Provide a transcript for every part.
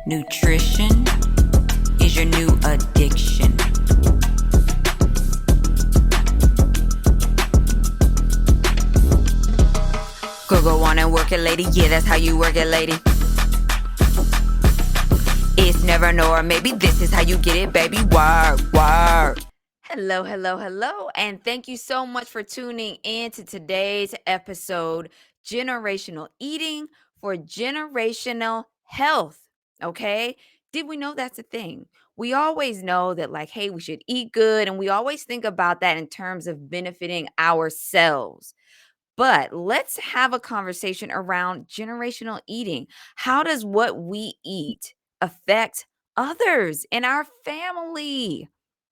Nutrition is your new addiction. Go on and work it, lady. Yeah, that's how you work it, lady. It's never nor maybe this is how you get it, baby. Work, work. Hello, hello, hello. And thank you so much for tuning in to today's episode, Generational Eating for Generational Health. Okay. Did we know that's a thing? We always know that, like, hey, we should eat good. And we always think about that in terms of benefiting ourselves. But let's have a conversation around generational eating. How does what we eat affect others in our family?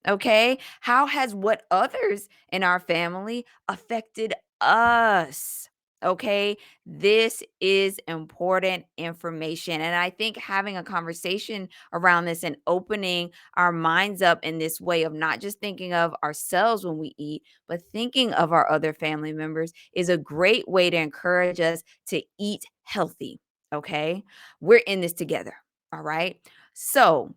Okay. How has what others in our family affected us? Okay. This is important information. And I think having a conversation around this and opening our minds up in this way of not just thinking of ourselves when we eat, but thinking of our other family members is a great way to encourage us to eat healthy. Okay. We're in this together. All right. So,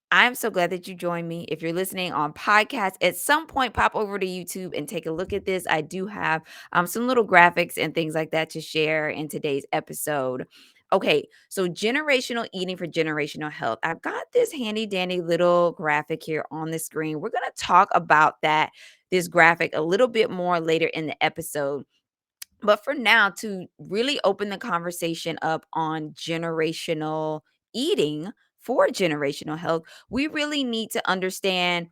I'm so glad that you joined me. If you're listening on podcast, at some point pop over to YouTube and take a look at this. I do have some little graphics and things like that to share in today's episode. Okay, so generational eating for generational health. I've got this handy dandy little graphic here on the screen. We're going to talk about this graphic a little bit more later in the episode. But for now, to really open the conversation up on generational eating for generational health, we really need to understand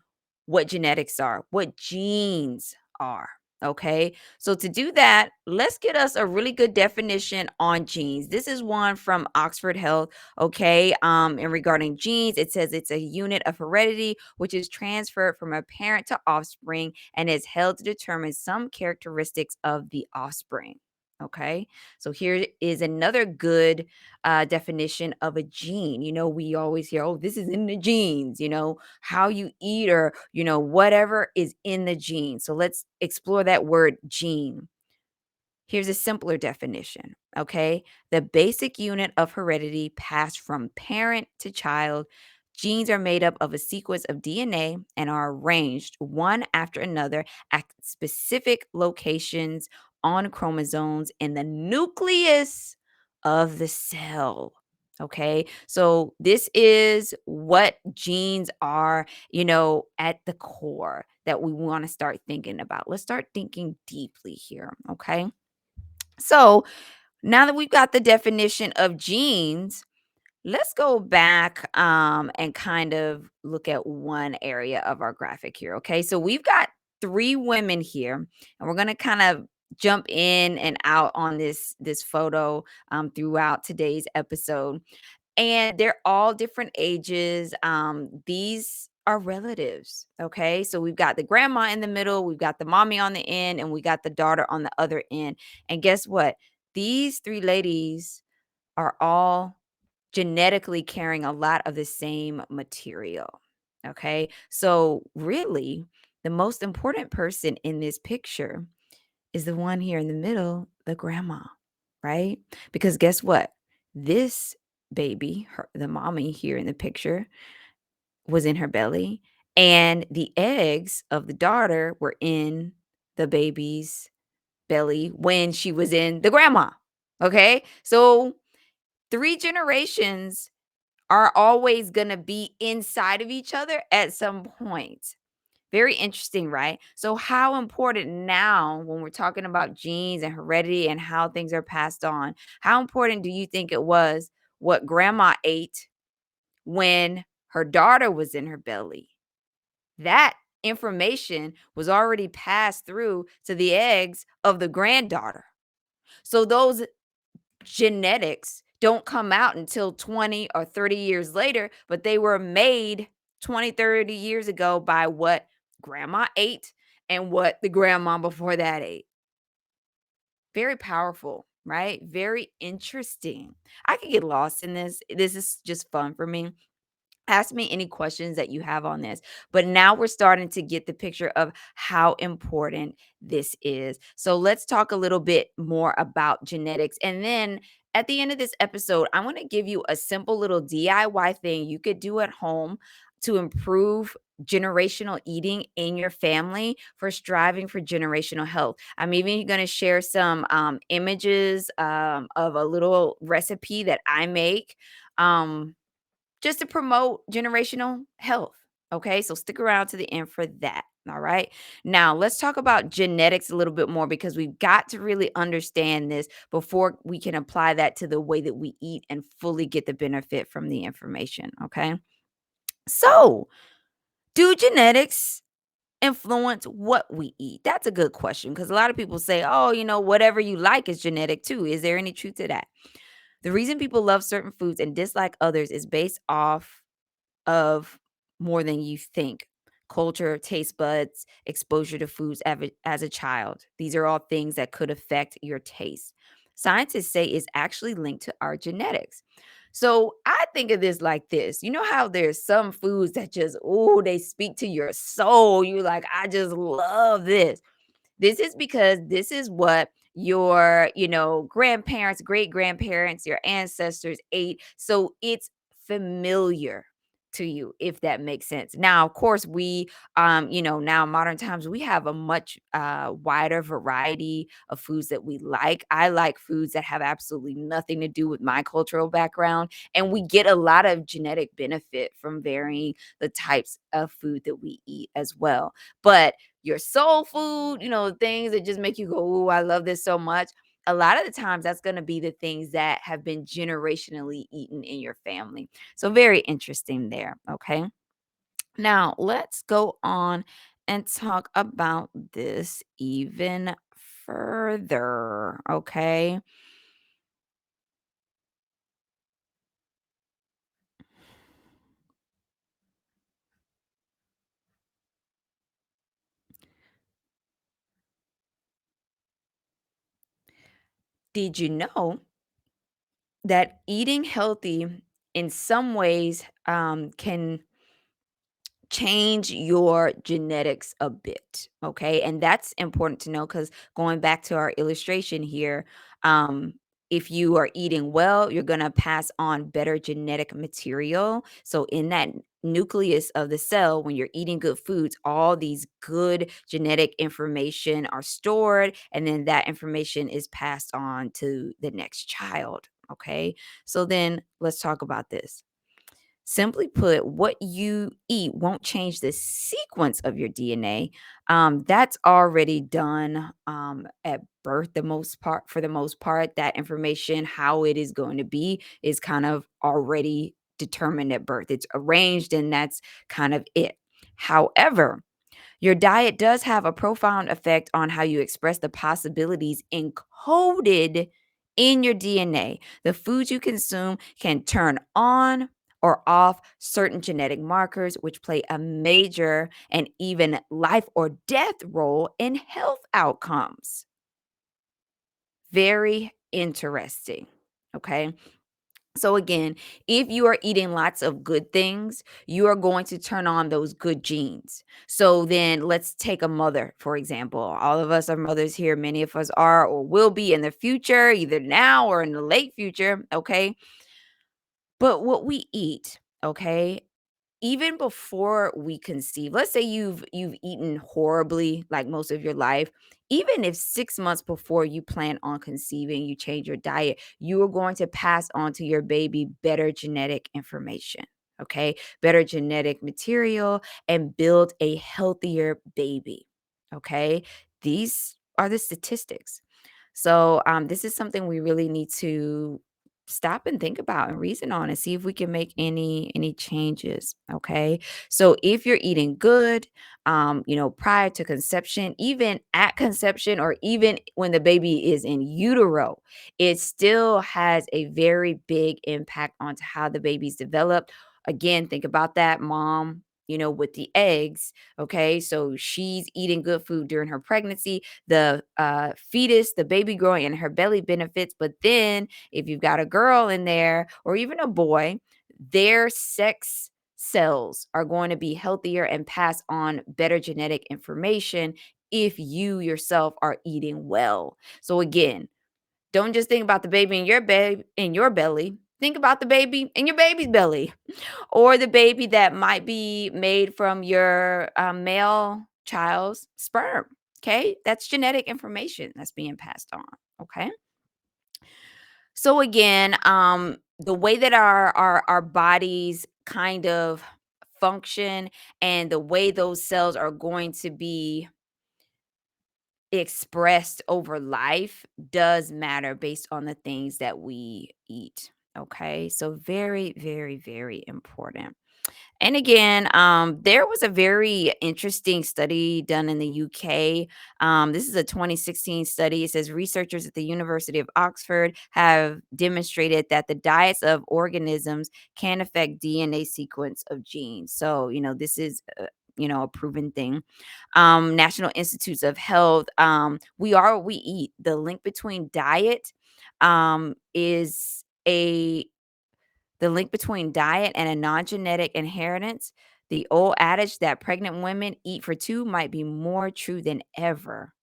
what genetics are, what genes are. Okay. So to do that, let's get us a really good definition on genes. This is one from Oxford Health. Okay. And regarding genes, it says it's a unit of heredity which is transferred from a parent to offspring and is held to determine some characteristics of the offspring. Okay. So here is another good definition of a gene. We always hear, oh, this is in the genes, how you eat or, whatever is in the gene. So let's explore that word gene. Here's a simpler definition, okay? The basic unit of heredity passed from parent to child. Genes are made up of a sequence of DNA and are arranged one after another at specific locations on chromosomes in the nucleus of the cell. Okay, so this is what genes are, at the core that we want to start thinking about. Let's start thinking deeply here. Okay. So now that we've got the definition of genes, let's go back and kind of look at one area of our graphic here. Okay. So we've got three women here, and we're going to kind of jump in and out on this photo throughout today's episode, and they're all different ages. These are relatives. Okay. So we've got the grandma in the middle, we've got the mommy on the end, and we got the daughter on the other end. And guess what? These three ladies are all genetically carrying a lot of the same material. Okay. So, really, the most important person in this picture is the one here in the middle, the grandma, right? Because guess what? This baby, the mommy here in the picture, was in her belly, and the eggs of the daughter were in the baby's belly when she was in the grandma. Okay. So, three generations are always going to be inside of each other at some point. Very interesting, right? So, how important now, when we're talking about genes and heredity and how things are passed on, how important do you think it was what grandma ate when her daughter was in her belly? That information was already passed through to the eggs of the granddaughter. So, those genetics don't come out until 20 or 30 years later, but they were made 20, 30 years ago by what grandma ate and what the grandma before that ate. Very powerful, right? Very interesting. I could get lost in this. This is just fun for me. Ask me any questions that you have on this. But now we're starting to get the picture of how important this is. So let's talk a little bit more about genetics. And then at the end of this episode, I want to give you a simple little DIY thing you could do at home to improve generational eating in your family for striving for generational health. I'm even going to share some images of a little recipe that I make. Um, just to promote generational health. Okay, so stick around to the end for that. All right. Now, let's talk about genetics a little bit more because we've got to really understand this before we can apply that to the way that we eat and fully get the benefit from the information. Okay. So, do genetics influence what we eat? That's a good question because a lot of people say, oh, whatever you like is genetic too. Is there any truth to that? The reason people love certain foods and dislike others is based off of more than you think. Culture, taste buds, exposure to foods as a child. These are all things that could affect your taste. Scientists say it's actually linked to our genetics. So I think of this like this. You know how there's some foods that just, oh, they speak to your soul. You like, I just love this. This is because this is what your, grandparents, great grandparents, your ancestors ate. So it's familiar to you, if that makes sense. Now, of course, we, now modern times, we have a much wider variety of foods that we like. I like foods that have absolutely nothing to do with my cultural background. And we get a lot of genetic benefit from varying the types of food that we eat as well. But your soul food, things that just make you go, "Ooh, I love this so much." A lot of the times that's going to be the things that have been generationally eaten in your family. So very interesting there, okay? Now, let's go on and talk about this even further, okay? Did you know that eating healthy in some ways can change your genetics a bit, okay? And that's important to know because going back to our illustration here, if you are eating well, you're going to pass on better genetic material. So in that nucleus of the cell, when you're eating good foods, all these good genetic information are stored, and then that information is passed on to the next child, okay? So then let's talk about this. Simply put, what you eat won't change the sequence of your DNA. That's already done at birth. For the most part, that information, how it is going to be, is kind of already determined at birth. It's arranged, and that's kind of it. However, your diet does have a profound effect on how you express the possibilities encoded in your DNA. The foods you consume can turn on or off certain genetic markers, which play a major and even life or death role in health outcomes. Very interesting. Okay. So again, if you are eating lots of good things, you are going to turn on those good genes. So then let's take a mother, for example. All of us are mothers here. Many of us are or will be in the future, either now or in the late future. Okay. But what we eat, okay, even before we conceive, let's say you've eaten horribly like most of your life, even if 6 months before you plan on conceiving, you change your diet, you are going to pass on to your baby better genetic information, okay? Better genetic material and build a healthier baby, okay? These are the statistics. So, this is something we really need to stop and think about and reason on and see if we can make any changes. Okay. So if you're eating good, prior to conception, even at conception, or even when the baby is in utero, it still has a very big impact onto how the baby's developed. Again, think about that mom, with the eggs. Okay. So she's eating good food during her pregnancy, the fetus, the baby growing in her belly benefits. But then if you've got a girl in there or even a boy, their sex cells are going to be healthier and pass on better genetic information if you yourself are eating well. So again, Don't just think about the baby in your belly. Think about the baby in your baby's belly, or the baby that might be made from your male child's sperm. Okay, that's genetic information that's being passed on. Okay, so again, the way that our bodies kind of function and the way those cells are going to be expressed over life does matter based on the things that we eat. Okay. So very, very, very important. And again, there was a very interesting study done in the UK. This is a 2016 study. It says researchers at the University of Oxford have demonstrated that the diets of organisms can affect DNA sequence of genes. So, this is a proven thing. National Institutes of Health, we are what we eat. The link between diet is a the link between diet and a non-genetic inheritance. The old adage that pregnant women eat for two might be more true than ever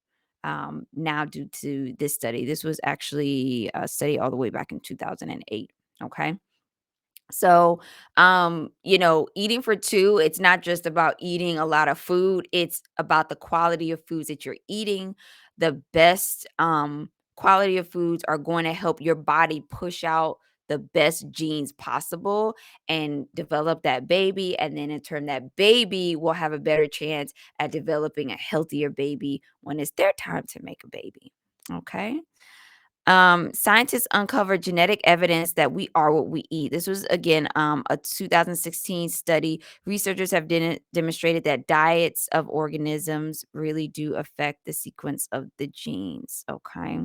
now due to this study. This was actually a study all the way back in 2008. Okay. So, eating for two, it's not just about eating a lot of food, it's about the quality of foods that you're eating. The best quality of foods are going to help your body push out the best genes possible and develop that baby. And then in turn, that baby will have a better chance at developing a healthier baby when it's their time to make a baby. Okay. Scientists uncovered genetic evidence that we are what we eat. This was again a 2016 study. Researchers have demonstrated that diets of organisms really do affect the sequence of the genes. Okay.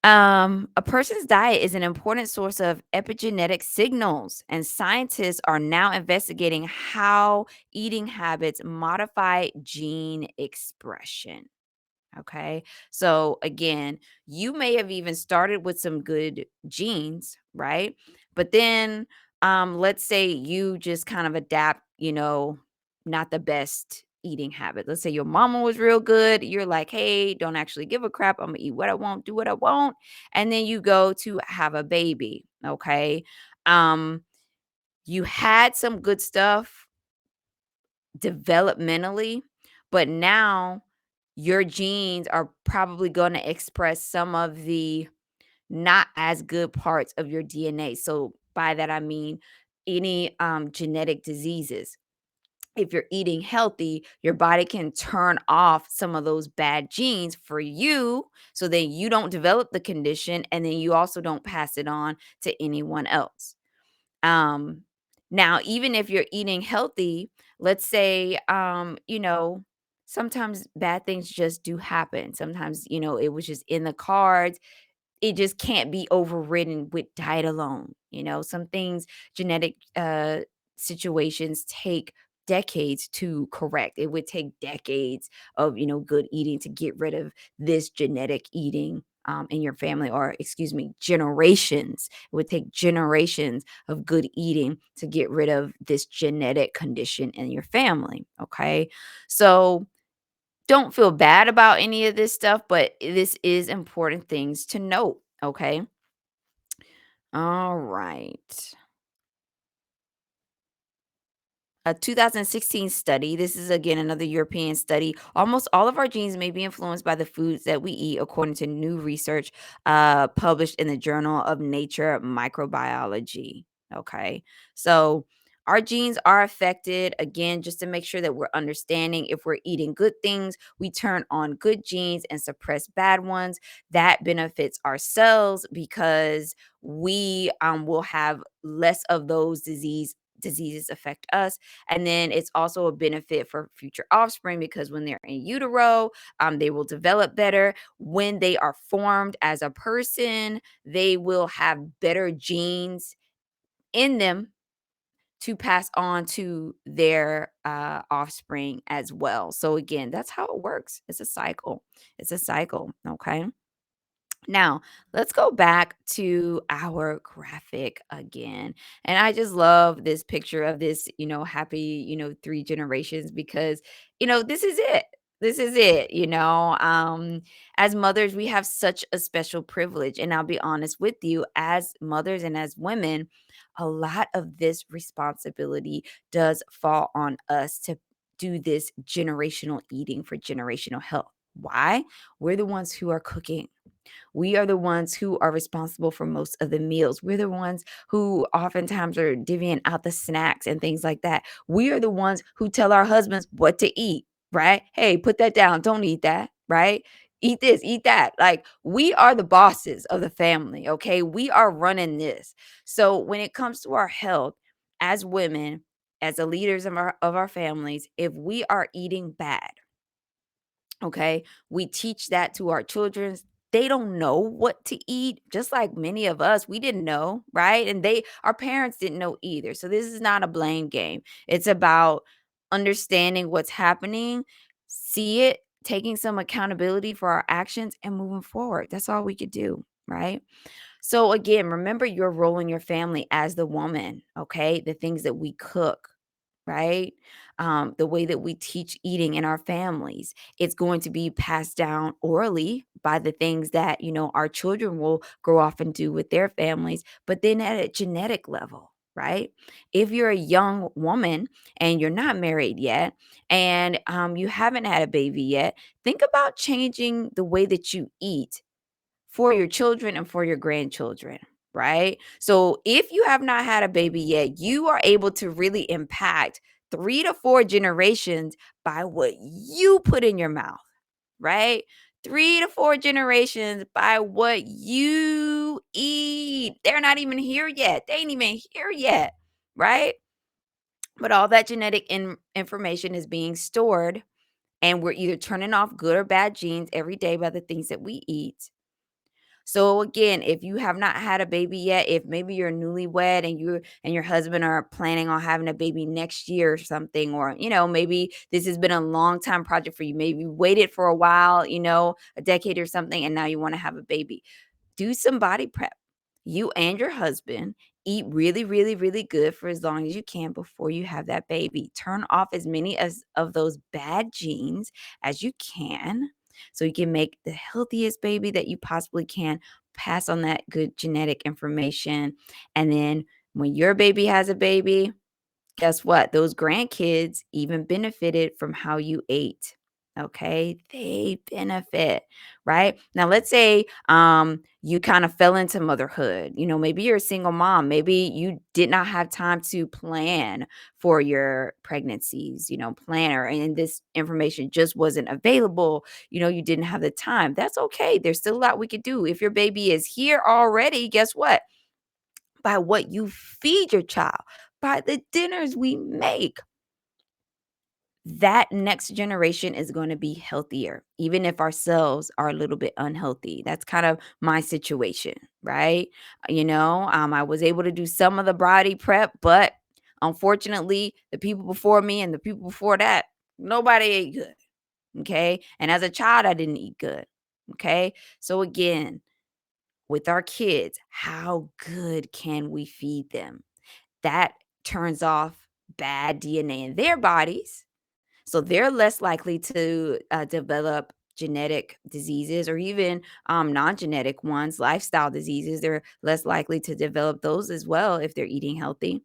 A person's diet is an important source of epigenetic signals, and scientists are now investigating how eating habits modify gene expression. Okay. So again, you may have even started with some good genes, right? But then let's say you just kind of adapt, not the best eating habit. Let's say your mama was real good. You're like, hey, don't actually give a crap. I'm gonna eat what I want, do what I want. And then you go to have a baby. Okay. Um, you had some good stuff developmentally, but now your genes are probably going to express some of the not as good parts of your DNA. So by that I mean any genetic diseases. If you're eating healthy, your body can turn off some of those bad genes for you so then you don't develop the condition and then you also don't pass it on to anyone else. Um, Now, even if you're eating healthy, let's say, sometimes bad things just do happen. Sometimes, it was just in the cards. It just can't be overridden with diet alone. Some things, genetic situations take decades to correct. It would take decades of, good eating to get rid of this genetic eating in your family, or excuse me, generations. It would take generations of good eating to get rid of this genetic condition in your family. Okay. So, don't feel bad about any of this stuff, but this is important things to note, okay? All right. A 2016 study, this is again another European study. Almost all of our genes may be influenced by the foods that we eat, according to new research published in the Journal of Nature Microbiology. Okay. So, our genes are affected again, just to make sure that we're understanding if we're eating good things, we turn on good genes and suppress bad ones. That benefits our cells because we will have less of those diseases affect us. And then it's also a benefit for future offspring because when they're in utero, they will develop better. When they are formed as a person, they will have better genes in them to pass on to their offspring as well. So again, that's how it works. It's a cycle. It's a cycle. Okay. Now, let's go back to our graphic again. And I just love this picture of this, happy, three generations because, this is it. This is it, as mothers, we have such a special privilege, and I'll be honest with you, as mothers and as women, a lot of this responsibility does fall on us to do this generational eating for generational health. Why? We're the ones who are cooking. We are the ones who are responsible for most of the meals. We're the ones who oftentimes are divvying out the snacks and things like that. We are the ones who tell our husbands what to eat, right? Hey, put that down. Don't eat that, right? Eat this, eat that. Like, we are the bosses of the family, okay? We are running this. So when it comes to our health as women, as the leaders of our families, if we are eating bad, okay, we teach that to our children. They don't know what to eat, just like many of us, we didn't know, right? And our parents didn't know either. So this is not a blame game. It's about understanding what's happening, see it, taking some accountability for our actions, and moving forward. That's all we could do, right? So again, remember your role in your family as the woman, okay? The things that we cook, right? The way that we teach eating in our families. It's going to be passed down orally by the things that, our children will grow off and do with their families, but then at a genetic level, right? If you're a young woman and you're not married yet and you haven't had a baby yet, think about changing the way that you eat for your children and for your grandchildren, right? So if you have not had a baby yet, you are able to really impact 3 to 4 generations by what you put in your mouth, right? 3 to 4 generations by what you eat. They're not even here yet. They ain't even here yet, right? But all that genetic information is being stored, and we're either turning off good or bad genes every day by the things that we eat. So again, if you have not had a baby yet, if maybe you're newlywed and you and your husband are planning on having a baby next year or something, or maybe this has been a long time project for you. Maybe you waited for a while, a decade or something, and now you want to have a baby. Do some body prep. You and your husband eat really, really, really good for as long as you can before you have that baby. Turn off as many as of those bad genes as you can so you can make the healthiest baby that you possibly can. Pass on that good genetic information. And then when your baby has a baby, guess what? Those grandkids even benefited from how you ate. Okay, they benefit, right? Now let's say you kind of fell into motherhood. Maybe you're a single mom. Maybe you did not have time to plan for your pregnancies, planner, and this information just wasn't available. You didn't have the time. That's okay. There's still a lot we could do. If your baby is here already, guess what? By what you feed your child, by the dinners we make, that next generation is going to be healthier, even if our cells are a little bit unhealthy. That's kind of my situation, right? I was able to do some of the body prep, but unfortunately, the people before me and the people before that, nobody ate good. Okay. And as a child, I didn't eat good. Okay. So again, with our kids, how good can we feed them? That turns off bad DNA in their bodies. So they're less likely to develop genetic diseases or even non genetic ones, lifestyle diseases. They're less likely to develop those as well if they're eating healthy.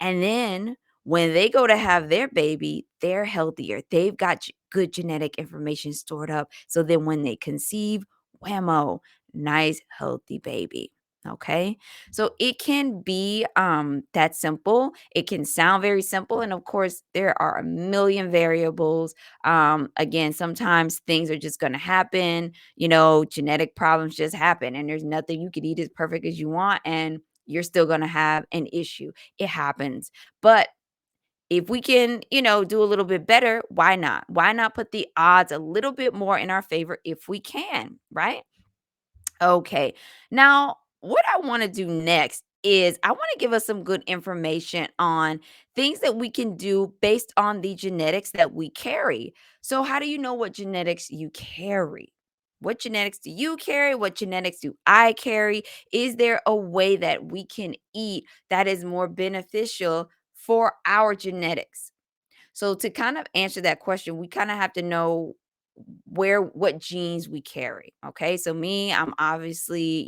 And then when they go to have their baby, they're healthier. They've got good genetic information stored up. So then when they conceive, whammo, nice, healthy baby. Okay. So it can be that simple. It can sound very simple. And of course, there are a million variables. Again, sometimes things are just going to happen. Genetic problems just happen, and there's nothing you could eat as perfect as you want. And you're still going to have an issue. It happens. But if we can, do a little bit better, why not? Why not put the odds a little bit more in our favor if we can, right? Okay. Now, what I want to do next is I want to give us some good information on things that we can do based on the genetics that we carry. So, how do you know what genetics you carry? What genetics do you carry? What genetics do I carry? Is there a way that we can eat that is more beneficial for our genetics? So, to kind of answer that question, we kind of have to know. where what genes we carry. Okay. So me, I'm obviously,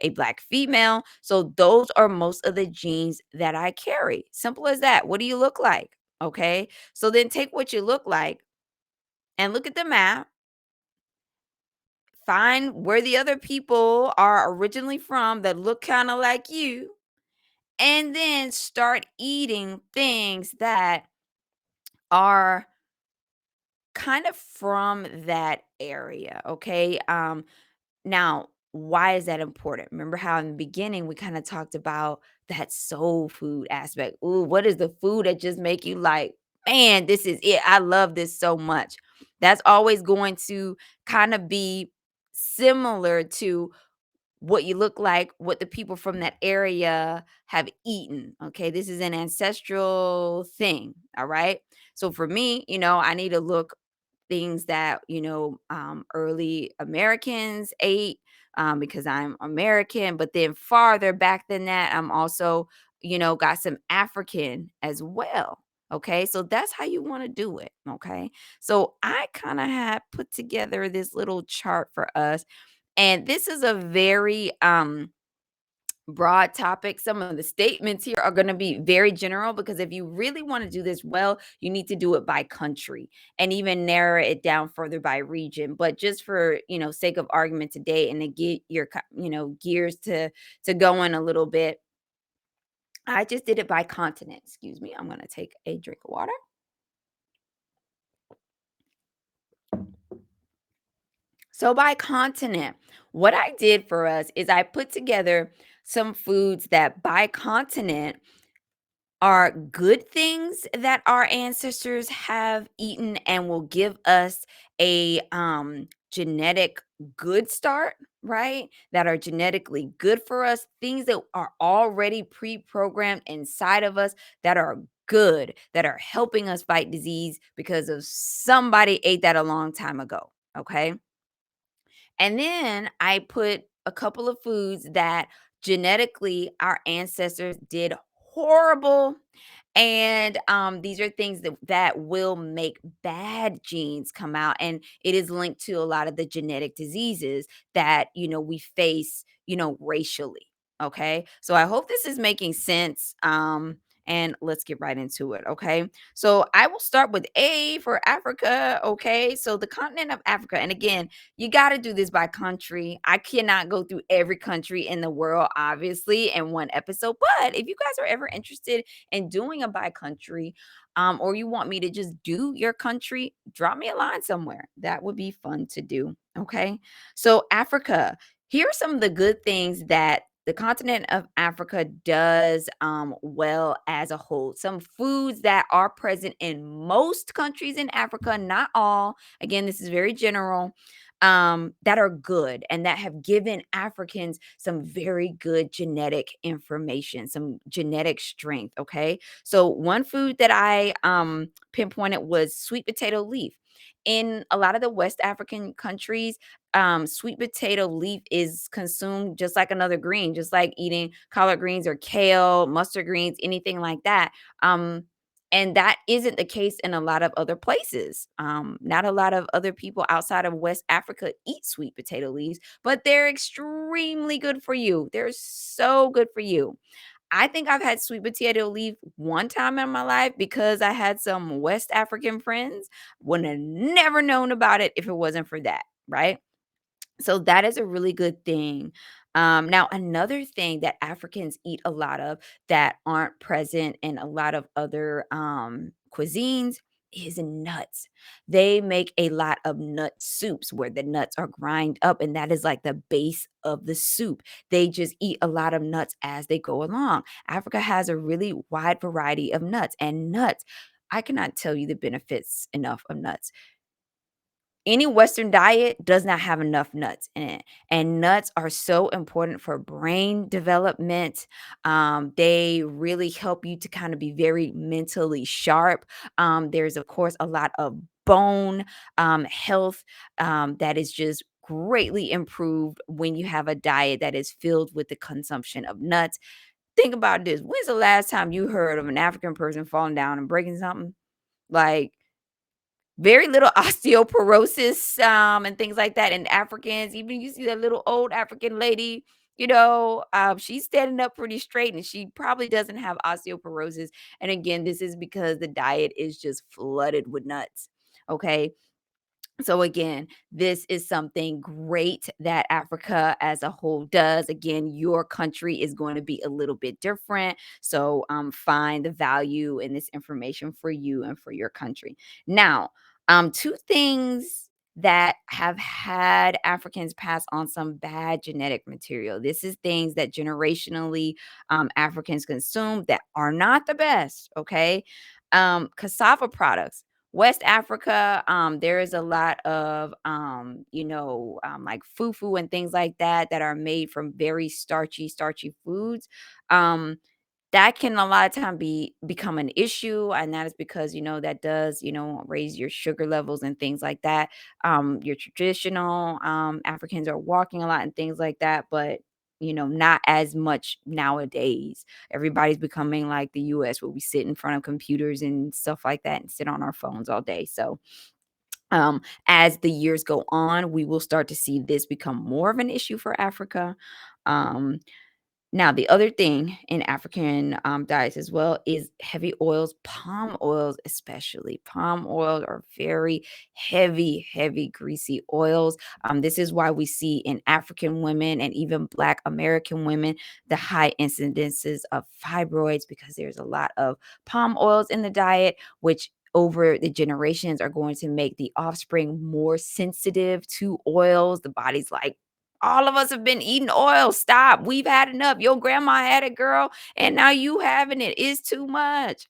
a black female. So those are most of the genes that I carry. Simple as that. What do you look like? Okay. So then take what you look like and look at the map, find where the other people are originally from that look kind of like you, and then start eating things that are kind of from that area. Okay. Now, why is that important? Remember how in the beginning we kind of talked about that soul food aspect. Ooh, what is the food that just make you like, man, this is it. I love this so much. That's always going to kind of be similar to what you look like, what the people from that area have eaten. Okay. This is an ancestral thing. All right. So for me, I need to look things that, early Americans ate, because I'm American. But then farther back than that, I'm also, got some African as well. Okay. So that's how you want to do it. Okay. So I kind of had put together this little chart for us, and this is a very broad topic. Some of the statements here are going to be very general, because if you really want to do this well, you need to do it by country and even narrow it down further by region. But just for, sake of argument today, and to get your gears to going a little bit, I just did it by continent. Excuse me. I'm going to take a drink of water. So by continent, what I did for us is I put together some foods that by continent are good things that our ancestors have eaten and will give us a genetic good start, right? That are genetically good for us, things that are already pre-programmed inside of us that are good, that are helping us fight disease because of somebody ate that a long time ago. Okay. And then I put a couple of foods that genetically our ancestors did horrible. And these are things that will make bad genes come out. And it is linked to a lot of the genetic diseases that, we face, racially. Okay. So I hope this is making sense. And let's get right into it. Okay. So I will start with A for Africa. Okay. So the continent of Africa. And again, you got to do this by country. I cannot go through every country in the world, obviously, in one episode. But if you guys are ever interested in doing a by country, or you want me to just do your country, drop me a line somewhere. That would be fun to do. Okay. So, Africa, here are some of the good things that the continent of Africa does well as a whole. Some foods that are present in most countries in Africa, not all. Again, this is very general, that are good and that have given Africans some very good genetic information, some genetic strength. Okay. So, one food that I pinpointed was sweet potato leaf. In a lot of the West African countries, sweet potato leaf is consumed just like another green, just like eating collard greens or kale, mustard greens, anything like that. And that isn't the case in a lot of other places. Not a lot of other people outside of West Africa eat sweet potato leaves, but they're extremely good for you. They're so good for you. I think I've had sweet potato leaf one time in my life because I had some West African friends. Would have never known about it if it wasn't for that, right? So that is a really good thing. Now, another thing that Africans eat a lot of that aren't present in a lot of other cuisines is nuts. They make a lot of nut soups where the nuts are grind up, and that is like the base of the soup. They just eat a lot of nuts as they go along. Africa has a really wide variety of nuts, and nuts, I cannot tell you the benefits enough of nuts. Any Western diet does not have enough nuts in it, and nuts are so important for brain development. They really help you to kind of be very mentally sharp. There's, of course, a lot of bone health that is just greatly improved when you have a diet that is filled with the consumption of nuts. Think about this. When's the last time you heard of an African person falling down and breaking something? Like, very little osteoporosis, and things like that in Africans. Even you see that little old African lady, she's standing up pretty straight and she probably doesn't have osteoporosis. And again, this is because the diet is just flooded with nuts. Okay. So again, this is something great that Africa as a whole does. Again, your country is going to be a little bit different. So find the value in this information for you and for your country. Now, two things that have had Africans pass on some bad genetic material. This is things that generationally Africans consume that are not the best. Okay. Cassava products. West Africa, there is a lot of, like fufu and things like that that are made from very starchy foods. Um, that can a lot of time become an issue, and that is because, that does, raise your sugar levels and things like that. Your traditional, Africans are walking a lot and things like that, but, not as much nowadays. Everybody's becoming like the US where we sit in front of computers and stuff like that and sit on our phones all day. So, as the years go on, we will start to see this become more of an issue for Africa. Um, Now, the other thing in African diets as well is heavy oils, palm oils, especially. Palm oils are very heavy, greasy oils. This is why we see in African women and even Black American women the high incidences of fibroids because there's a lot of palm oils in the diet, which over the generations are going to make the offspring more sensitive to oils. The body's like, all of us have been eating oil. Stop. We've had enough. Your grandma had it, girl, and now you having it. It's too much.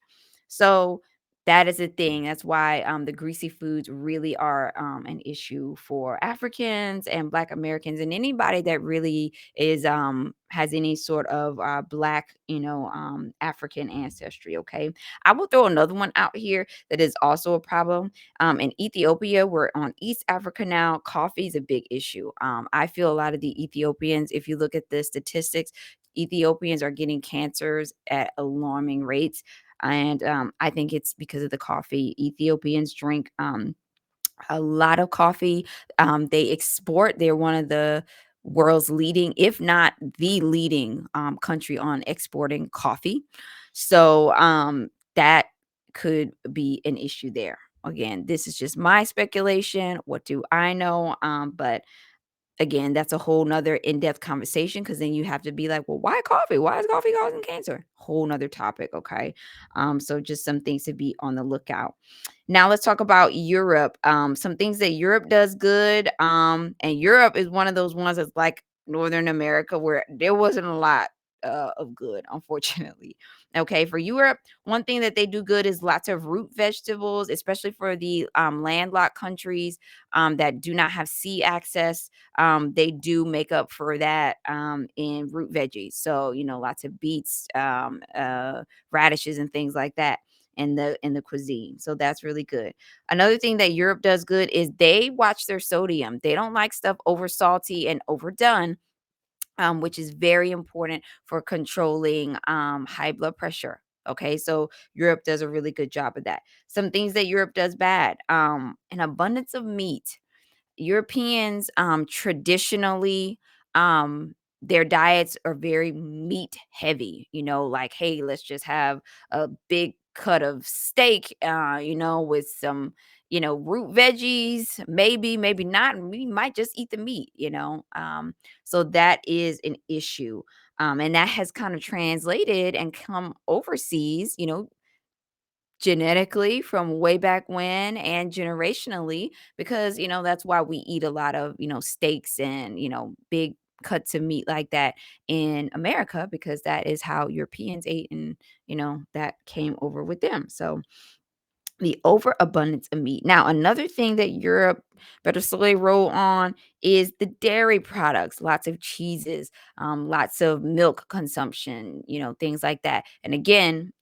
So that is a thing. That's why the greasy foods really are an issue for Africans and Black Americans and anybody that really is has any sort of Black, African ancestry. Okay, I will throw another one out here that is also a problem in Ethiopia, we're on East Africa now. Coffee is a big issue. I feel a lot of the Ethiopians, if you look at the statistics, Ethiopians are getting cancers at alarming rates. And I think it's because of the coffee. Ethiopians drink a lot of coffee. They export, they're one of the world's leading, if not the leading country on exporting coffee. So that could be an issue there. Again, this is just my speculation. What do I know? But again, that's a whole nother in-depth conversation because then you have to be like, well, why coffee? Why is coffee causing cancer? Whole nother topic. Okay. So just some things to be on the lookout. Now let's talk about Europe. Some things that Europe does good. And Europe is one of those ones that's like Northern America where there wasn't a lot of good, unfortunately. Okay, for Europe, one thing that they do good is lots of root vegetables, especially for the landlocked countries that do not have sea access. They do make up for that in root veggies. So, lots of beets, radishes, and things like that in the cuisine. So that's really good. Another thing that Europe does good is they watch their sodium. They don't like stuff over salty and overdone. Which is very important for controlling high blood pressure. Okay, so Europe does a really good job of that. Some things that Europe does bad, an abundance of meat. Europeans, traditionally, their diets are very meat heavy, like, hey, let's just have a big cut of steak, with some, root veggies, maybe not. And we might just eat the meat, so that is an issue. And that has kind of translated and come overseas, genetically from way back when and generationally because that's why we eat a lot of steaks and big cuts of meat like that in America because that is how Europeans ate and that came over with them. So the overabundance of meat. Now another thing that Europe better slowly roll on is the dairy products, lots of cheeses, lots of milk consumption, things like that. And again,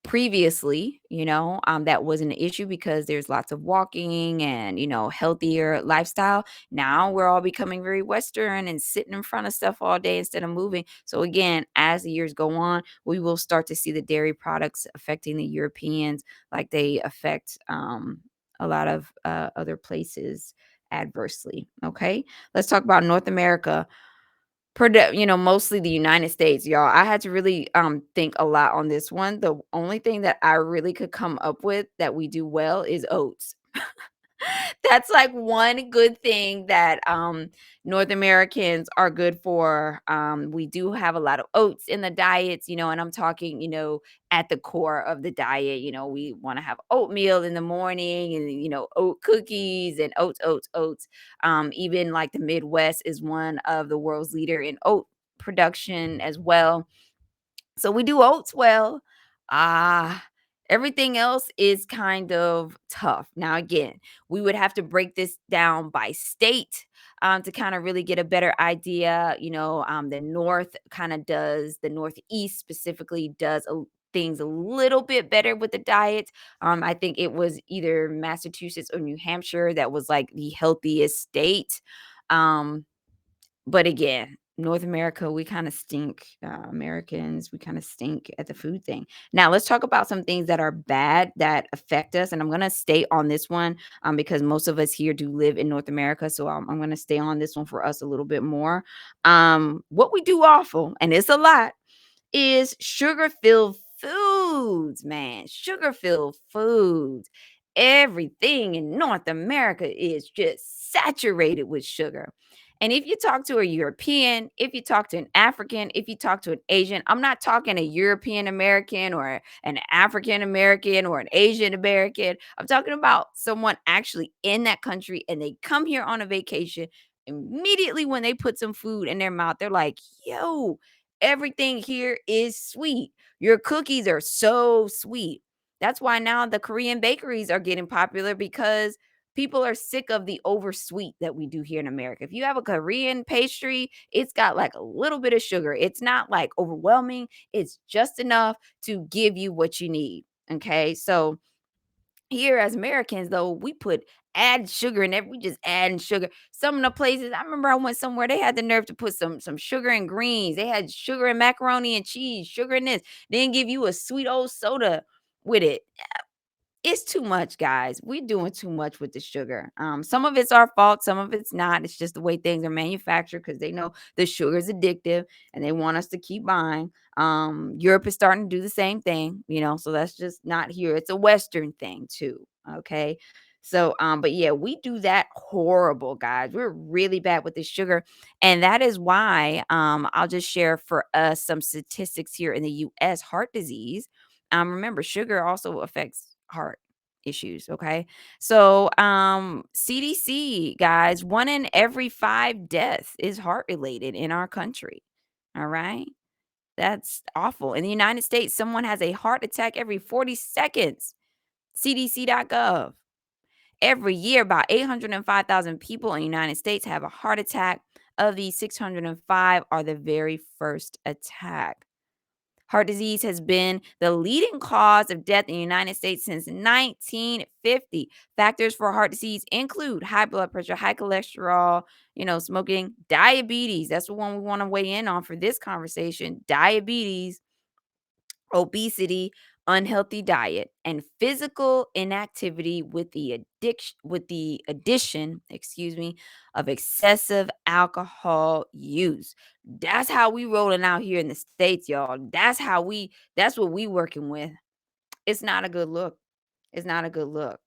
Previously, that wasn't an issue because there's lots of walking and, healthier lifestyle. Now we're all becoming very Western and sitting in front of stuff all day instead of moving. So, again, as the years go on, we will start to see the dairy products affecting the Europeans like they affect a lot of other places adversely. Okay. Let's talk about North America. Mostly the United States, y'all. I had to really, think a lot on this one. The only thing that I really could come up with that we do well is oats. That's like one good thing that North Americans are good for. We do have a lot of oats in the diets, and I'm talking, at the core of the diet. We want to have oatmeal in the morning and, oat cookies and oats, oats, oats. Even like the Midwest is one of the world's leader in oat production as well. So we do oats well. Ah, everything else is kind of tough. Now, again, we would have to break this down by state to kind of really get a better idea. The North kind of does, the Northeast specifically does things a little bit better with the diet. I think it was either Massachusetts or New Hampshire that was like the healthiest state. Um, but again, North America, we kinda stink, Americans, we kinda stink at the food thing. Now let's talk about some things that are bad that affect us, and I'm gonna stay on this one, because most of us here do live in North America, so I'm gonna stay on this one for us a little bit more. What we do awful, and it's a lot, is sugar-filled foods, man. Sugar-filled foods. Everything in North America is just saturated with sugar. And if you talk to a European, if you talk to an African, if you talk to an Asian, I'm not talking a European American or an African American or an Asian American. I'm talking about someone actually in that country and they come here on a vacation. Immediately when they put some food in their mouth, they're like, yo, everything here is sweet. Your cookies are so sweet. That's why now the Korean bakeries are getting popular because people are sick of the oversweet that we do here in America. If you have a Korean pastry, it's got like a little bit of sugar. It's not like overwhelming, it's just enough to give you what you need. Okay. So here as Americans, though, we put add sugar in it. We just adding sugar. Some of the places I remember I went somewhere, they had the nerve to put some sugar in greens. They had sugar in macaroni and cheese, sugar in this, then give you a sweet old soda with it. It's too much, guys. We're doing too much with the sugar. Some of it's our fault, some of it's not. It's just the way things are manufactured because they know the sugar is addictive and they want us to keep buying. Europe is starting to do the same thing, so that's just not here. It's a Western thing too. Okay. So, but yeah, we do that horrible, guys. We're really bad with the sugar. And that is why I'll just share for us some statistics here in the US heart disease. Remember, sugar also affects heart issues. Okay. So, CDC, guys, one in every five deaths is heart related in our country. All right. That's awful. In the United States, someone has a heart attack every 40 seconds. CDC.gov. Every year, about 805,000 people in the United States have a heart attack. Of these, 605 are the very first attack. Heart disease has been the leading cause of death in the United States since 1950. Factors for heart disease include high blood pressure, high cholesterol, smoking, diabetes. That's the one we want to weigh in on for this conversation. Diabetes, obesity, unhealthy diet, and physical inactivity with the addition, of excessive alcohol use. That's how we rolling out here in the States, y'all. That's what we working with. It's not a good look. It's not a good look.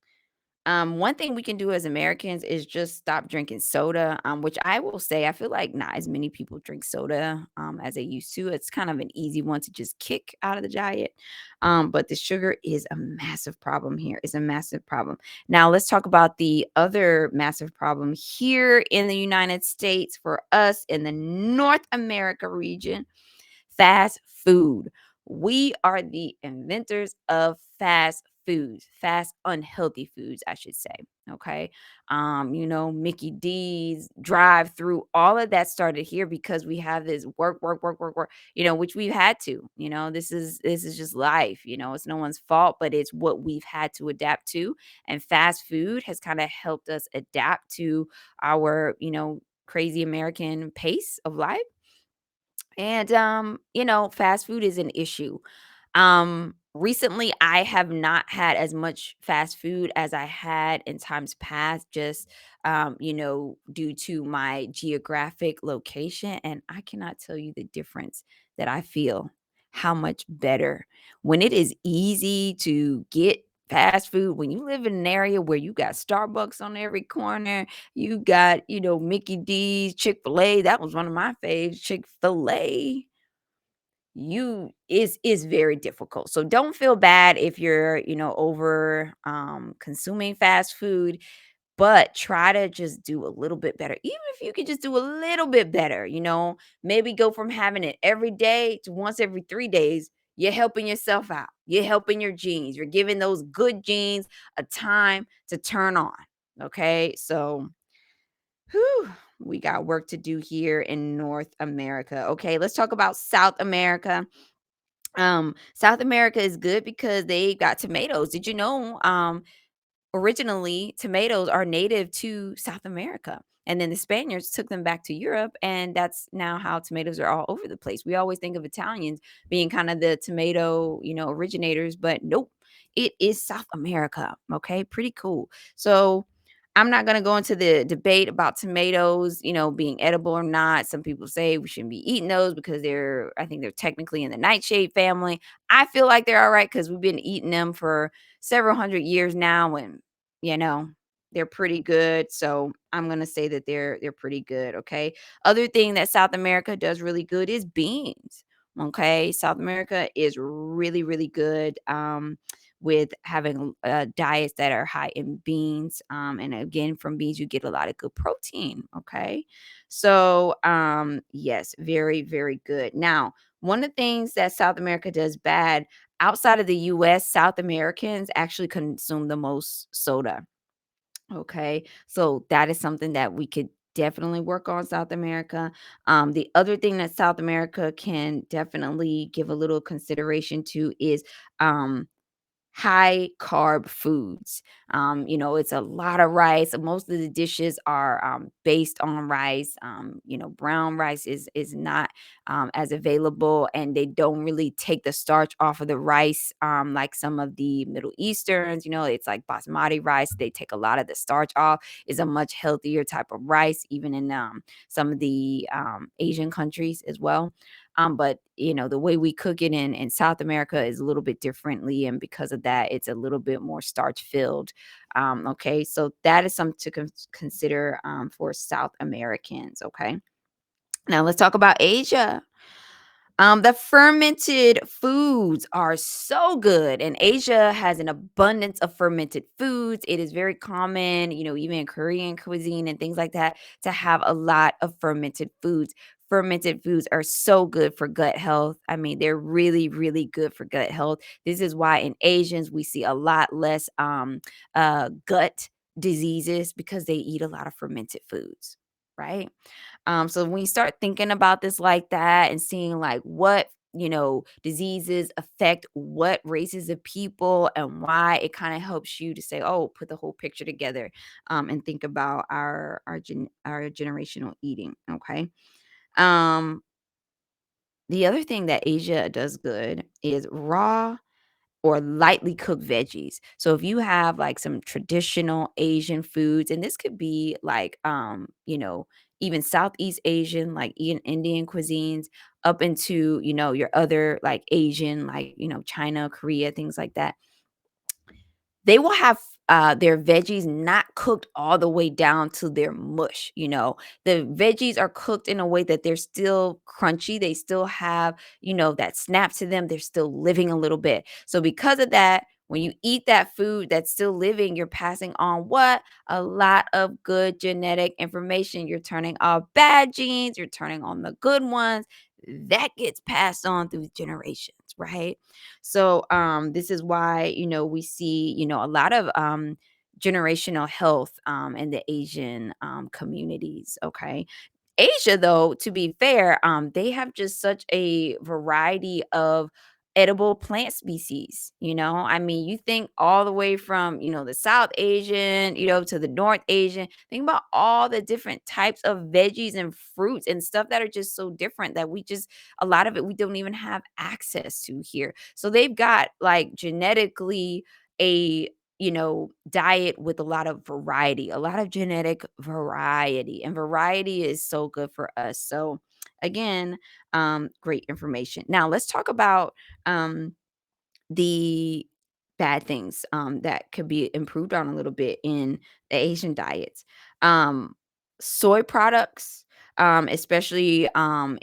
One thing we can do as Americans is just stop drinking soda, which I will say I feel like not as many people drink soda as they used to. It's kind of an easy one to just kick out of the diet. But the sugar is a massive problem here. It's a massive problem. Now let's talk about the other massive problem here in the United States for us in the North America region. Fast food. We are the inventors of fast foods, fast unhealthy foods, I should say. Okay. Mickey D's, drive through, all of that started here because we have this work, which we've had to. This is just life. It's no one's fault, but it's what we've had to adapt to. And fast food has kind of helped us adapt to our, crazy American pace of life. And fast food is an issue. Recently I have not had as much fast food as I had in times past, just due to my geographic location. And I cannot tell you the difference that I feel, how much better when it is easy to get fast food. When you live in an area where you got Starbucks on every corner, you got, Mickey D's, Chick-fil-A. That was one of my faves, Chick-fil-A. You is very difficult. So don't feel bad if you're, over consuming fast food, but try to just do a little bit better. Even if you could just do a little bit better, maybe go from having it every day to once every 3 days. You're helping yourself out. You're helping your genes. You're giving those good genes a time to turn on. Okay? So, whew, we got work to do here in North America. Okay, let's talk about South America. South America is good because they got tomatoes. Did you know originally tomatoes are native to South America? And then the Spaniards took them back to Europe, and that's now how tomatoes are all over the place. We always think of Italians being kind of the tomato, originators, but nope, it is South America. Okay, pretty cool. So I'm not going to go into the debate about tomatoes, being edible or not. Some people say we shouldn't be eating those because I think they're technically in the nightshade family. I feel like they're all right because we've been eating them for several hundred years now, and you know they're pretty good. So I'm going to say that they're pretty good. Okay. Other thing that South America does really good is beans. Okay, South America is really, really good. With having diets that are high in beans. And again, from beans, you get a lot of good protein. Okay. So, yes, very, very good. Now, one of the things that South America does bad outside of the US, South Americans actually consume the most soda. Okay. So, that is something that we could definitely work on, South America. The other thing that South America can definitely give a little consideration to is um, high carb foods. It's a lot of rice. Most of the dishes are based on rice. Brown rice is not as available, and they don't really take the starch off of the rice like some of the Middle Easterns. It's like basmati rice. They take a lot of the starch off. Is a much healthier type of rice, even in some of the Asian countries as well. But the way we cook it in South America is a little bit differently, and because of that, it's a little bit more starch filled. Okay, so that is something to consider for South Americans. Okay, now let's talk about Asia. The fermented foods are so good, and Asia has an abundance of fermented foods. It is very common, even in Korean cuisine and things like that, to have a lot of fermented foods. Fermented foods are so good for gut health. I mean, they're really, really good for gut health. This is why in Asians we see a lot less gut diseases because they eat a lot of fermented foods, right? So when you start thinking about this like that and seeing like what diseases affect what races of people and why, it kind of helps you to say, oh, put the whole picture together, and think about our generational eating. Okay. Um, the other thing that Asia does good is raw or lightly cooked veggies. So if you have like some traditional Asian foods, and this could be like even Southeast Asian, like even Indian cuisines, up into, your other like Asian, like, China, Korea, things like that. They will have their veggies not cooked all the way down to their mush. The veggies are cooked in a way that they're still crunchy. They still have, that snap to them. They're still living a little bit. So because of that, when you eat that food that's still living, you're passing on what? A lot of good genetic information. You're turning off bad genes, you're turning on the good ones. that gets passed on through generations, right? So this is why, we see, a lot of generational health in the Asian communities. Okay. Asia, though, to be fair, they have just such a variety of edible plant species. I mean, you think all the way from, the South Asian, to the North Asian. Think about all the different types of veggies and fruits and stuff that are just so different that a lot of it we don't even have access to here. So they've got like genetically a diet with a lot of variety, a lot of genetic variety, and variety is so good for us. So again, great information. Now let's talk about the bad things that could be improved on a little bit in the Asian diets. Um, Soy products, especially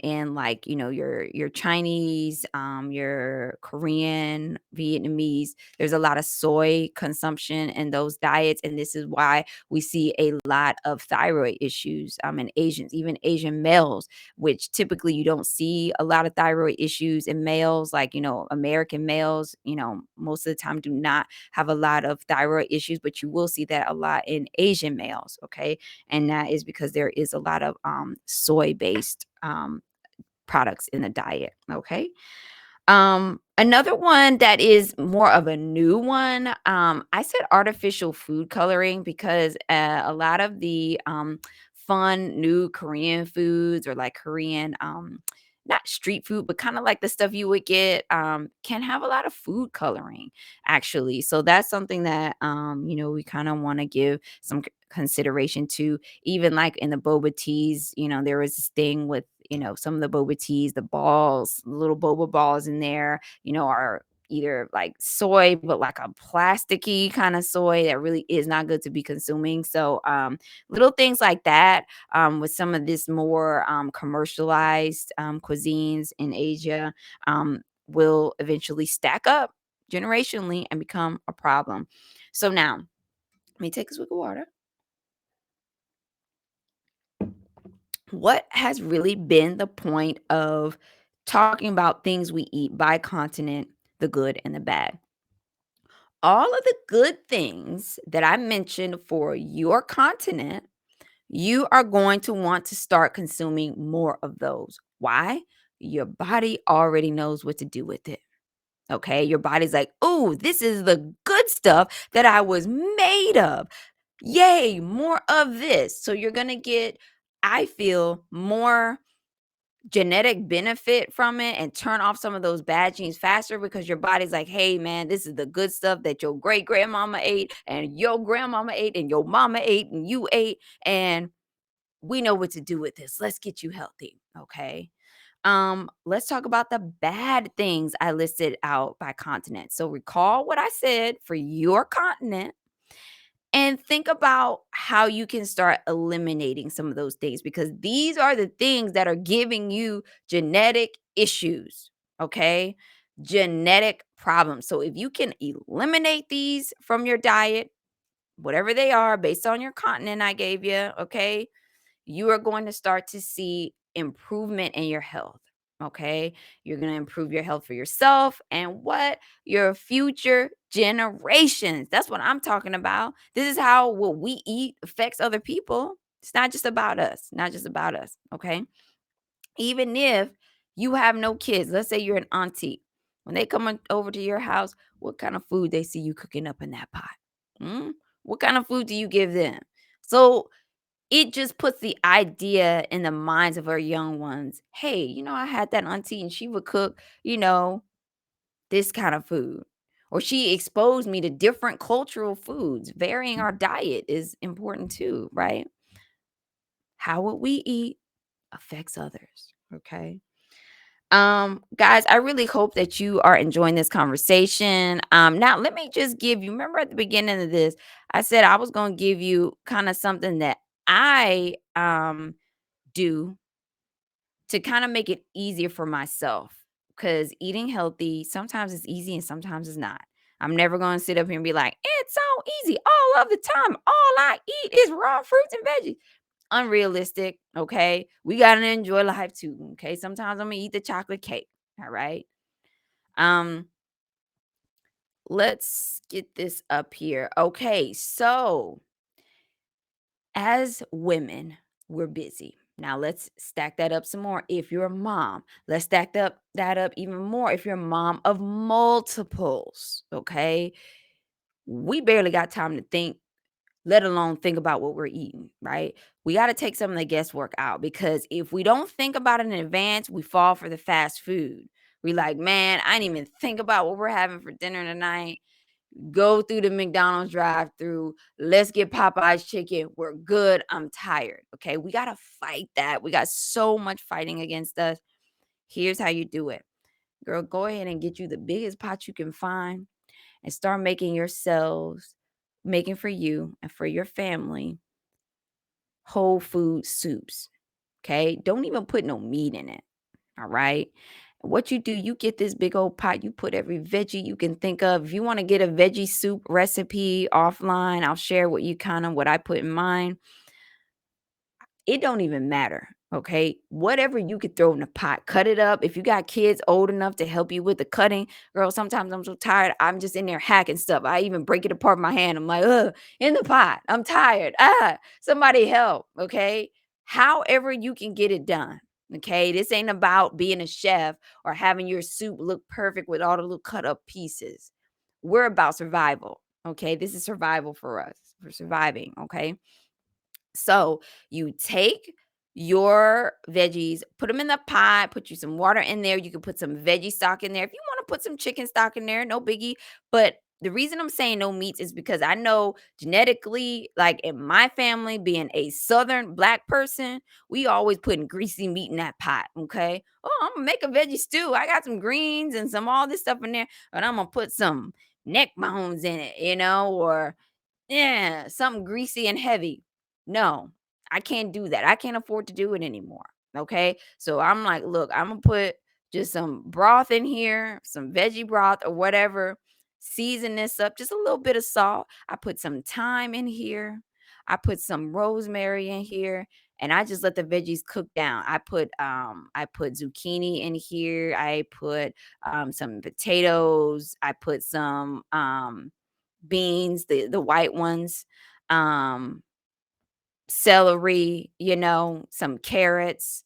in like your Chinese, your Korean, Vietnamese. There's a lot of soy consumption in those diets, and this is why we see a lot of thyroid issues in Asians, even Asian males, which typically you don't see a lot of thyroid issues in males. Like, American males, most of the time do not have a lot of thyroid issues, but you will see that a lot in Asian males. Okay. And that is because there is a lot of soy based products in the diet. Okay. Another one that is more of a new one, I said artificial food coloring because a lot of the fun new Korean foods or like Korean, not street food, but kind of like the stuff you would get, can have a lot of food coloring actually. So that's something that, we kind of want to give some consideration to, even like in the boba teas. There was this thing with, some of the boba teas, the balls, little boba balls in there, are either like soy, but like a plasticky kind of soy that really is not good to be consuming. So, little things like that, with some of this more commercialized cuisines in Asia, will eventually stack up generationally and become a problem. So now, let me take a swig of water. What has really been the point of talking about things we eat by continent, the good and the bad? All of the good things that I mentioned for your continent, you are going to want to start consuming more of those. Why? Your body already knows what to do with it. Okay. Your body's like, oh, this is the good stuff that I was made of. Yay, more of this. So you're going to get, I feel, more genetic benefit from it and turn off some of those bad genes faster because your body's like, hey, man, this is the good stuff that your great grandmama ate and your grandmama ate and your mama ate and you ate. And we know what to do with this. Let's get you healthy. Okay. Let's talk about the bad things I listed out by continent. So recall what I said for your continent and think about how you can start eliminating some of those things because these are the things that are giving you genetic issues, okay? Genetic problems. So if you can eliminate these from your diet, whatever they are based on your continent I gave you, okay? You are going to start to see improvement in your health. Okay. You're going to improve your health for yourself and what? Your future generations. That's what I'm talking about. This is how what we eat affects other people. It's not just about us, not just about us. Okay. Even if you have no kids, let's say you're an auntie, when they come over to your house, what kind of food they see you cooking up in that pot? Mm? What kind of food do you give them? So it just puts the idea in the minds of our young ones. Hey, I had that auntie and she would cook, this kind of food. Or she exposed me to different cultural foods. Varying our diet is important too, right? How what we eat affects others. Okay. Guys, I really hope that you are enjoying this conversation. Now let me just give you, remember at the beginning of this, I said I was going to give you kind of something that I do to kind of make it easier for myself, because eating healthy sometimes it's easy and sometimes it's not. I'm never going to sit up here and be like, it's so easy all of the time. All I eat is raw fruits and veggies. unrealistic, okay? We got to enjoy life too, okay? Sometimes I'm going to eat the chocolate cake, all right? Um let's get this up here. Okay, so as women, we're busy. Now let's stack that up some more. If you're a mom, let's stack that up even more. If you're a mom of multiples, okay? We barely got time to think, let alone think about what we're eating, right? We got to take some of the guesswork out, because if we don't think about it in advance, we fall for the fast food. We like, man, I didn't even think about what we're having for dinner tonight. Go through the McDonald's drive-through. Let's get Popeye's chicken. We're good. I'm tired. Okay. We got to fight that. We got so much fighting against us. Here's how you do it. Girl, go ahead and get you the biggest pot you can find and start making yourselves, making for you and for your family, whole food soups. Okay. Don't even put no meat in it. All right. What you do, you get this big old pot, you put every veggie you can think of. If you want to get a veggie soup recipe offline, I'll share what you kind of what I put in mine. It don't even matter. Okay. Whatever you could throw in the pot, cut it up. If you got kids old enough to help you with the cutting, girl, sometimes I'm so tired. I'm just in there hacking stuff. I even break it apart with my hand. I'm like, ugh, in the pot. I'm tired. Somebody help. Okay. However you can get it done. Okay. This ain't about being a chef or having your soup look perfect with all the little cut up pieces. We're about survival. Okay. This is survival for us. We're surviving. Okay. So you take your veggies, put them in the pot, put you some water in there. You can put some veggie stock in there. If you want to put some chicken stock in there, no biggie. But the reason I'm saying no meats is because I know genetically, like in my family, being a Southern Black person, we always putting greasy meat in that pot. Okay. Oh, I'm gonna make a veggie stew. I got some greens and some all this stuff in there, but I'm gonna put some neck bones in it, or yeah, something greasy and heavy. No, I can't do that. I can't afford to do it anymore. Okay. So I'm like, look, I'm going to put just some broth in here, some veggie broth or whatever. Season this up, just a little bit of salt. I put some thyme in here. I put some rosemary in here. And I just let the veggies cook down. I put zucchini in here. I put some potatoes. I put some beans, the white ones, um, celery, some carrots,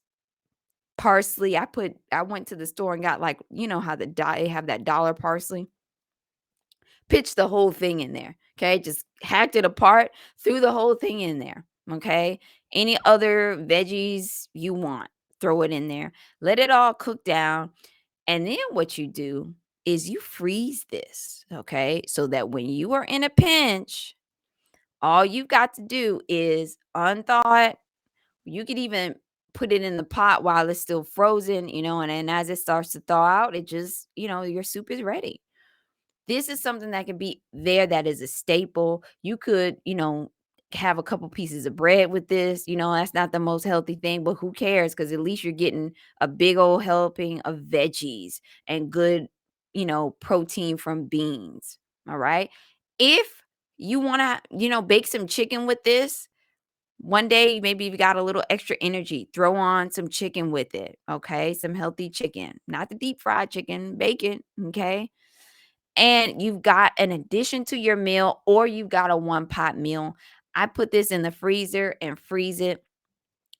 parsley. I went to the store and got, like, how they have that dollar parsley. Pitched the whole thing in there. Okay. Just hacked it apart, threw the whole thing in there. Okay. Any other veggies you want, throw it in there. Let it all cook down. And then what you do is you freeze this. Okay. So that when you are in a pinch, all you've got to do is unthaw it. You could even put it in the pot while it's still frozen, and then as it starts to thaw out, it just, your soup is ready. This is something that can be there that is a staple. You could, have a couple pieces of bread with this. That's not the most healthy thing, but who cares? Because at least you're getting a big old helping of veggies and good, protein from beans. All right. If you want to, bake some chicken with this, one day, maybe you've got a little extra energy, throw on some chicken with it. Okay. Some healthy chicken, not the deep fried chicken, bacon. Okay, and you've got an addition to your meal, or you've got a one pot meal. I put this in the freezer and freeze it.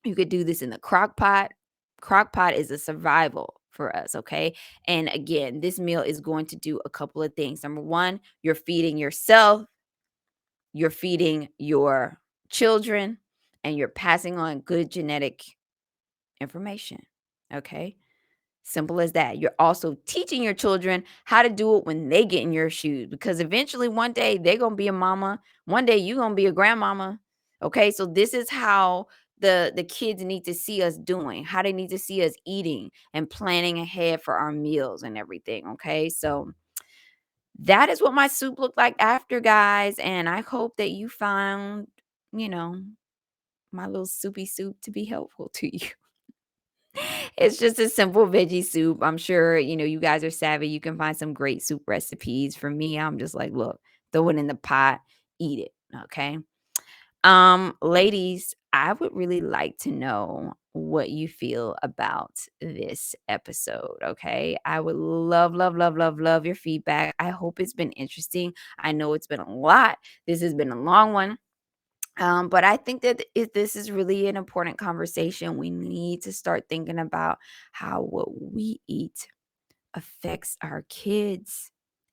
You could do this in the crock pot. Crock pot is a survival for us, okay? And again, this meal is going to do a couple of things. Number one, you're feeding yourself, you're feeding your children, and you're passing on good genetic information, okay? Simple as that. You're also teaching your children how to do it when they get in your shoes, because eventually one day they're going to be a mama. One day you're going to be a grandmama. Okay? So this is how the kids need to see us doing, how they need to see us eating and planning ahead for our meals and everything, okay? So that is what my soup looked like after, guys, and I hope that you found, you know, my little soupy soup to be helpful to you. It's just a simple veggie soup. I'm sure, you guys are savvy. You can find some great soup recipes. For me, I'm just like, look, throw it in the pot, eat it. Okay. Ladies, I would really like to know what you feel about this episode, okay? I would love, love, love, love, love your feedback. I hope it's been interesting. I know it's been a lot. This has been a long one. But I think that this is really an important conversation. We need to start thinking about how what we eat affects our kids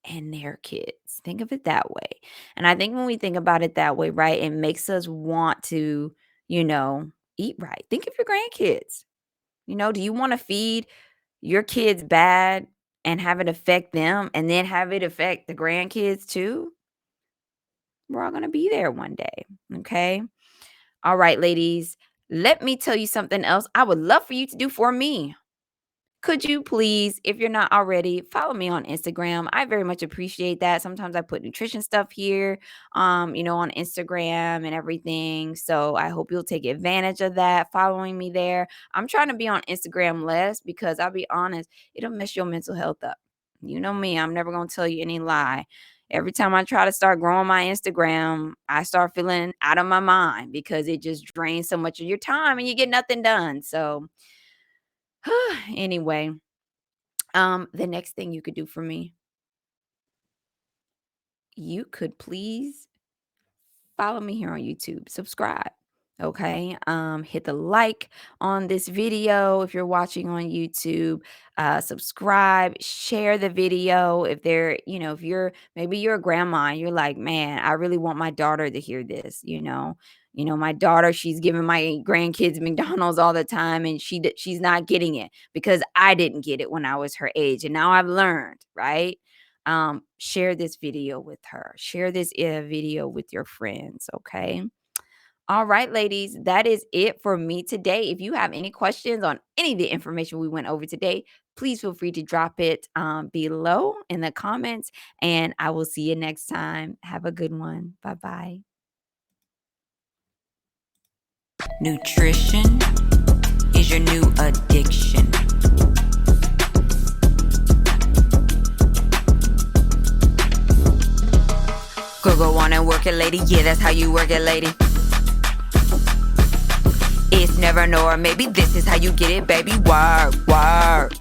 and their kids. Think of it that way. And I think when we think about it that way, right, it makes us want to, you know, eat right. Think of your grandkids. Do you want to feed your kids bad and have it affect them and then have it affect the grandkids too? We're all going to be there one day. Okay. All right, ladies, let me tell you something else I would love for you to do for me. Could you please, if you're not already, follow me on Instagram? I very much appreciate that. Sometimes I put nutrition stuff here, on Instagram and everything. So I hope you'll take advantage of that, following me there. I'm trying to be on Instagram less because I'll be honest, it'll mess your mental health up. You know me, I'm never going to tell you any lie. Every time I try to start growing my Instagram, I start feeling out of my mind because it just drains so much of your time and you get nothing done. So, anyway, the next thing you could do for me, you could please follow me here on YouTube, subscribe. Okay. Hit the like on this video if you're watching on YouTube. Subscribe, share the video. If you're maybe you're a grandma and you're like, man, I really want my daughter to hear this. My daughter, she's giving my grandkids McDonald's all the time, and she's not getting it because I didn't get it when I was her age, and now I've learned, right? Share this video with her. Share this video with your friends, okay? All right, ladies, that is it for me today. If you have any questions on any of the information we went over today, please feel free to drop it below in the comments, and I will see you next time. Have a good one. Bye-bye. Nutrition is your new addiction. Go on and work it, lady. Yeah, that's how you work it, lady. It's never nor maybe this is how you get it, baby. Work, work.